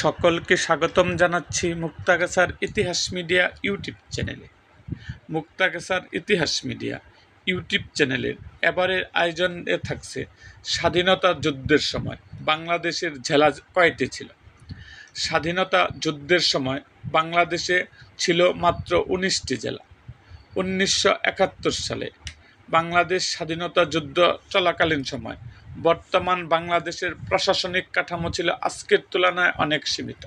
সকলকে স্বাগতম জানাচ্ছি মুক্তাগাছার ইতিহাস মিডিয়া ইউটিউব চ্যানেলে। মুক্তাগাছার ইতিহাস মিডিয়া ইউটিউব চ্যানেলের এবারের আয়োজনে থাকছে স্বাধীনতা যুদ্ধের সময় বাংলাদেশের জেলা কয়টি ছিল। স্বাধীনতা যুদ্ধের সময় বাংলাদেশে ছিল মাত্র 19টি জেলা। 1971 সালে বাংলাদেশ স্বাধীনতা যুদ্ধ চলাকালীন সময় বর্তমান বাংলাদেশের প্রশাসনিক কাঠামো ছিল আজকের তুলনায় অনেক সীমিত।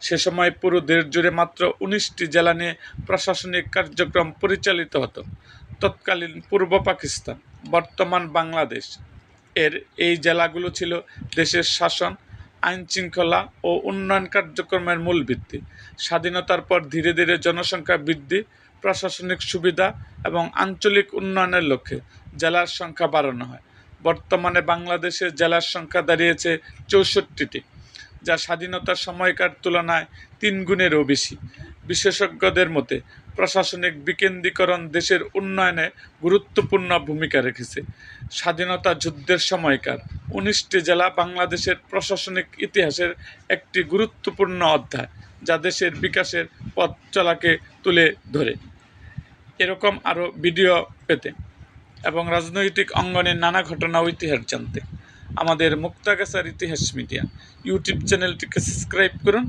সে সময় পুরো দেশ জুড়ে মাত্র 19টি জেলা নিয়ে প্রশাসনিক কার্যক্রম পরিচালিত হতো। তৎকালীন পূর্ব পাকিস্তান, বর্তমান বাংলাদেশ এর এই জেলাগুলো ছিল দেশের শাসন, আইন শৃঙ্খলা ও উন্নয়ন কার্যক্রমের মূল ভিত্তি। স্বাধীনতার পর ধীরে ধীরে জনসংখ্যা বৃদ্ধি, প্রশাসনিক সুবিধা এবং আঞ্চলিক উন্নয়নের লক্ষ্যে জেলার সংখ্যা বাড়ানো হয়। বর্তমানে বাংলাদেশের জেলার সংখ্যা দাঁড়িয়েছে 64টি, যা স্বাধীনতার সময়কার তুলনায় 3 গুণেরও বেশি। বিশেষজ্ঞদের মতে প্রশাসনিক বিকেন্দ্রীকরণ দেশের উন্নয়নে গুরুত্বপূর্ণ ভূমিকা রেখেছে। স্বাধীনতা যুদ্ধের সময়কার 19টি জেলা বাংলাদেশের প্রশাসনিক ইতিহাসের একটি গুরুত্বপূর্ণ অধ্যায়, যা দেশের বিকাশের পথ চলাকে তুলে ধরে। এরকম আরও ভিডিও পেতে এবং রাজনৈতিক অঙ্গনের নানা ঘটনা ও ইতিহাস জানতে আমাদের মুক্তাগাছার ইতিহাস মিডিয়া ইউটিউব চ্যানেলটিকে সাবস্ক্রাইব করুন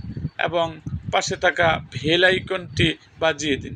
এবং পাশে থাকা বেল আইকনটি বাজিয়ে দিন।